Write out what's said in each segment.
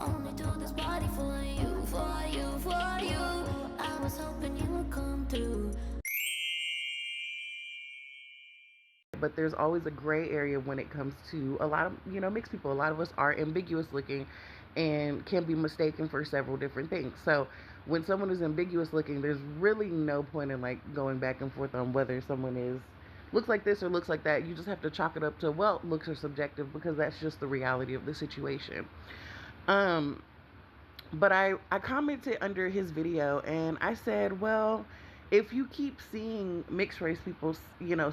Only do this body for you, for you, for you. I was hoping you would come through. But there's always a gray area when it comes to a lot of, mixed people. A lot of us are ambiguous looking and can be mistaken for several different things. So when someone is ambiguous looking, there's really no point in like going back and forth on whether someone is looks like this or looks like that. You just have to chalk it up to, well, looks are subjective, because that's just the reality of the situation. Um but I commented under his video and I said, well, if you keep seeing mixed race people,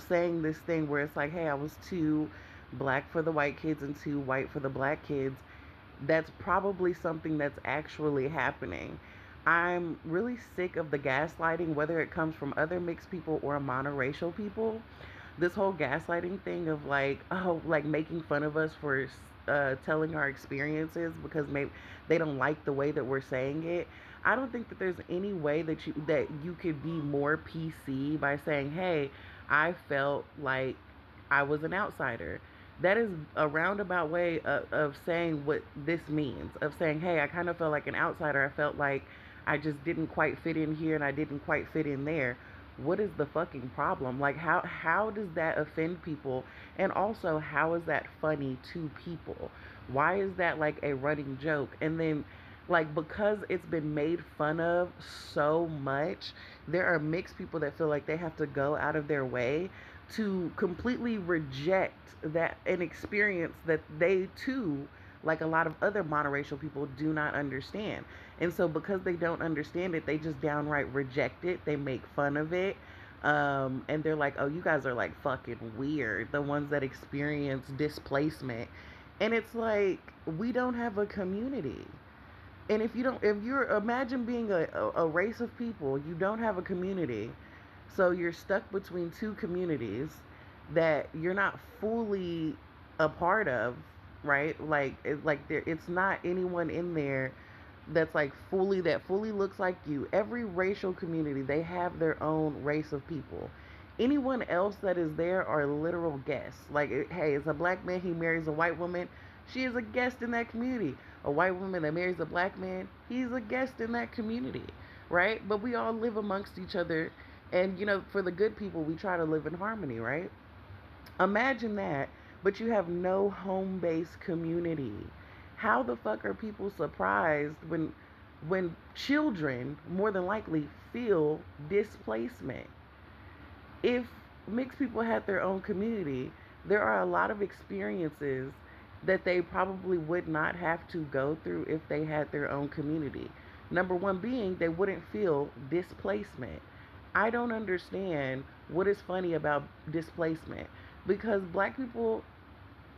saying this thing where it's like, hey, I was too black for the white kids and too white for the black kids, that's probably something that's actually happening. I'm really sick of the gaslighting, whether it comes from other mixed people or monoracial people. This whole gaslighting thing of like, oh, like making fun of us for telling our experiences because maybe they don't like the way that we're saying it. I don't think that there's any way that you could be more PC by saying, hey, I felt like I was an outsider. That is a roundabout way of saying what this means, of saying, hey, I kind of felt like an outsider. I felt like I just didn't quite fit in here and I didn't quite fit in there. What is the fucking problem? Like, how does that offend people? And also, how is that funny to people? Why is that like a running joke? And then, like, because it's been made fun of so much, there are mixed people that feel like they have to go out of their way to completely reject that an experience that they too, like a lot of other monoracial people, do not understand. And so because they don't understand it, they just downright reject it. They make fun of it. And they're like, oh, you guys are like fucking weird, the ones that experience displacement. And it's like, we don't have a community. And if you're, imagine being a race of people, you don't have a community. So you're stuck between two communities that you're not fully a part of, right? It's not anyone in there that's like fully looks like you. Every racial community, they have their own race of people. Anyone else that is there are literal guests. Like, hey, it's a black man, he marries a white woman, she is a guest in that community. A white woman that marries a black man, he's a guest in that community, right? But we all live amongst each other, and for the good people, we try to live in harmony, right? Imagine that, but you have no home based community. How the fuck are people surprised when children more than likely feel displacement? If mixed people had their own community, there are a lot of experiences that they probably would not have to go through if they had their own community. Number one being, they wouldn't feel displacement. I don't understand what is funny about displacement, because black people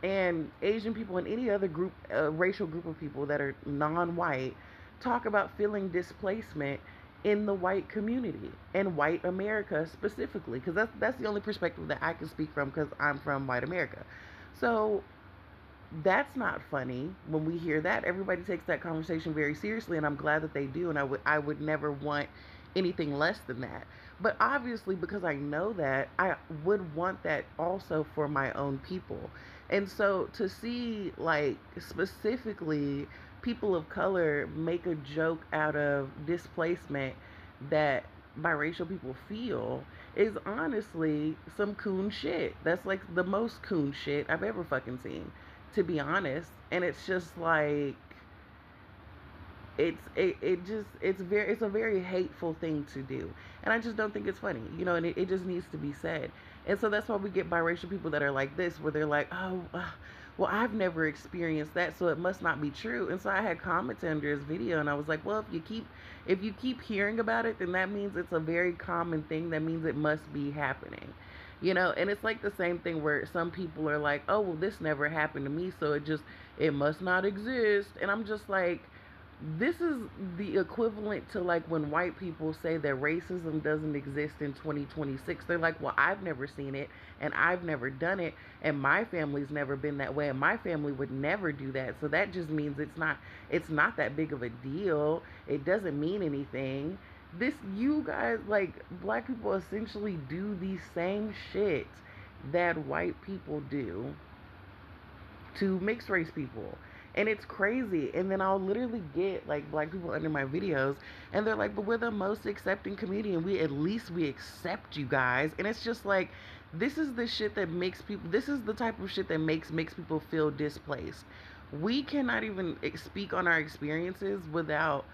and Asian people and any other group, racial group of people that are non-white, talk about feeling displacement in the white community and white America specifically, because that's the only perspective that I can speak from, because I'm from white America. So that's not funny. When we hear that, everybody takes that conversation very seriously, and I'm glad that they do, and I would never want anything less than that. But obviously, because I know that, I would want that also for my own people. And so to see, like, specifically people of color make a joke out of displacement that biracial people feel is honestly some coon shit. That's like the most coon shit I've ever fucking seen, to be honest. And it's just like, it's a very hateful thing to do, and I just don't think it's funny, and it just needs to be said. And so that's why we get biracial people that are like this, where they're like, oh, well, I've never experienced that, so it must not be true. And so I had comments under his video, and I was like, well, if you keep hearing about it, then that means it's a very common thing. That means it must be happening. And it's like the same thing where some people are like, oh, well, this never happened to me, so it must not exist. And I'm just like, this is the equivalent to like when white people say that racism doesn't exist in 2026. They're like, well, I've never seen it and I've never done it, and my family's never been that way, and my family would never do that. So that just means it's not that big of a deal. It doesn't mean anything. You guys, like, black people essentially do the same shit that white people do to mixed race people. And it's crazy. And then I'll literally get like black people under my videos and they're like, but we're the most accepting community and we at least we accept you guys. And it's just like, this is the shit that makes people, this is the type of shit that makes people feel displaced. We cannot even speak on our experiences without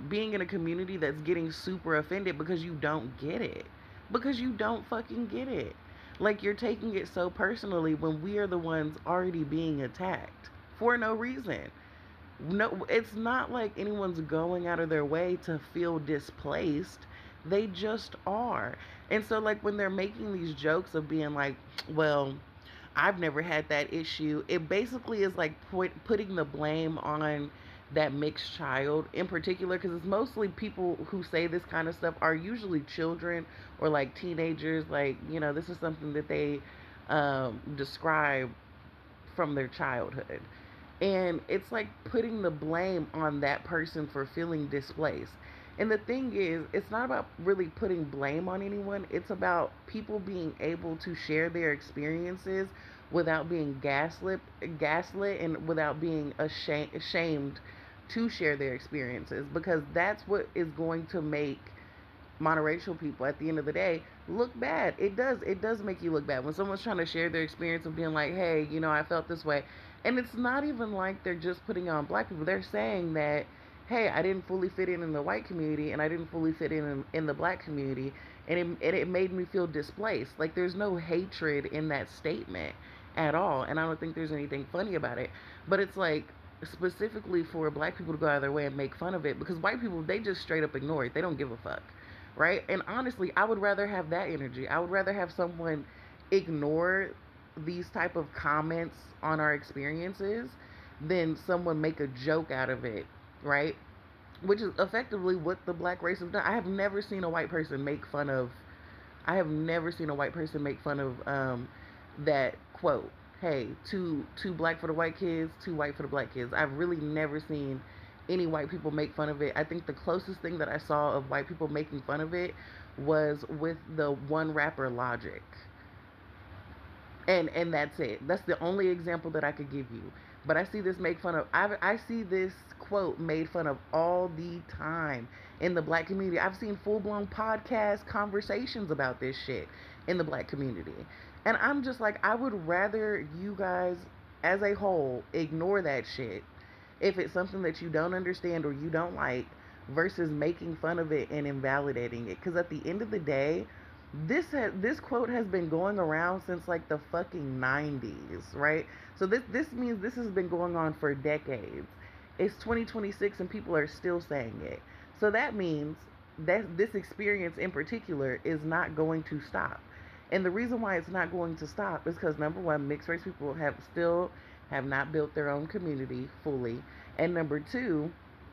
being in a community that's getting super offended because you don't get it. Because you don't fucking get it. Like you're taking it so personally when we are the ones already being attacked for no reason. No, it's not like anyone's going out of their way to feel displaced. They just are. And so like when they're making these jokes of being like, well, I've never had that issue. It basically is like putting the blame on that mixed child in particular, because it's mostly people who say this kind of stuff are usually children or like teenagers. Like, you know, this is something that they describe from their childhood. And it's like putting the blame on that person for feeling displaced. And the thing is, it's not about really putting blame on anyone. It's about people being able to share their experiences without being gaslit and without being ashamed to share their experiences, because that's what is going to make monoracial people at the end of the day look bad. It does make you look bad when someone's trying to share their experience of being like, hey, you know, I felt this way. And it's not even like they're just putting on black people. They're saying that, hey, I didn't fully fit in the white community and I didn't fully fit in the black community, and it made me feel displaced. Like there's no hatred in that statement at all, and I don't think there's anything funny about it. But it's like specifically for black people to go out of their way and make fun of it, because white people, they just straight up ignore it. They don't give a fuck, right? And honestly, I would rather have that energy. I would rather have someone ignore these type of comments on our experiences than someone make a joke out of it, right? Which is effectively what the black race has done. I have never seen a white person make fun of that quote. Hey, too black for the white kids, too white for the black kids. I've really never seen any white people make fun of it. I think the closest thing that I saw of white people making fun of it was with the one rapper Logic. And that's it. That's the only example that I could give you. But I see this make fun of. I see this quote made fun of all the time in the black community. I've seen full blown podcast conversations about this shit in the black community, and I'm just like, I would rather you guys, as a whole, ignore that shit if it's something that you don't understand or you don't like, versus making fun of it and invalidating it. Because at the end of the day, this quote has been going around since like the fucking 90s, right? So this means this has been going on for decades. It's 2026 and people are still saying it. So that means that this experience in particular is not going to stop. And the reason why it's not going to stop is because, number one, mixed race people have not built their own community fully, and number two,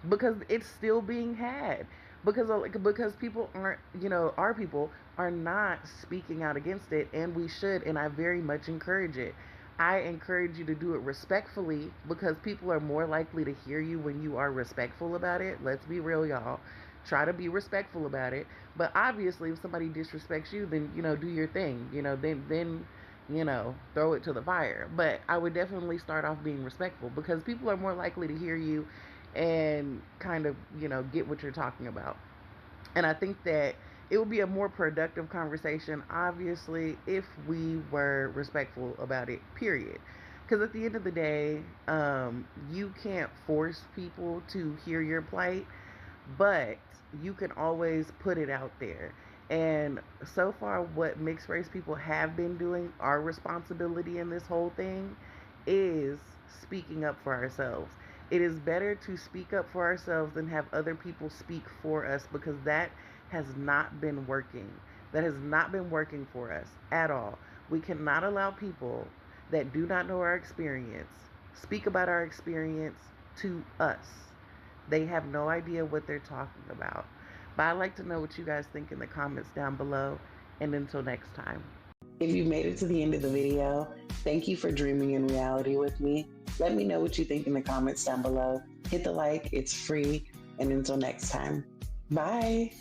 because it's still being had, because people aren't, you know, our people are not speaking out against it, and we should. And I very much encourage it. I encourage you to do it respectfully, because people are more likely to hear you when you are respectful about it. Let's be real, y'all. Try to be respectful about it. But obviously, if somebody disrespects you, then, you know, do your thing. You know, then you know, throw it to the fire. But I would definitely start off being respectful, because people are more likely to hear you and kind of, you know, get what you're talking about. And I think that it would be a more productive conversation, obviously, if we were respectful about it, period. Because at the end of the day, you can't force people to hear your plight, but you can always put it out there. And so far, what mixed race people have been doing, our responsibility in this whole thing, is speaking up for ourselves. It is better to speak up for ourselves than have other people speak for us, because that has not been working. That has not been working for us at all. We cannot allow people that do not know our experience speak about our experience to us. They have no idea what they're talking about. But I'd like to know what you guys think in the comments down below. And until next time. If you made it to the end of the video, thank you for dreaming in reality with me. Let me know what you think in the comments down below. Hit the like, it's free. And until next time, bye.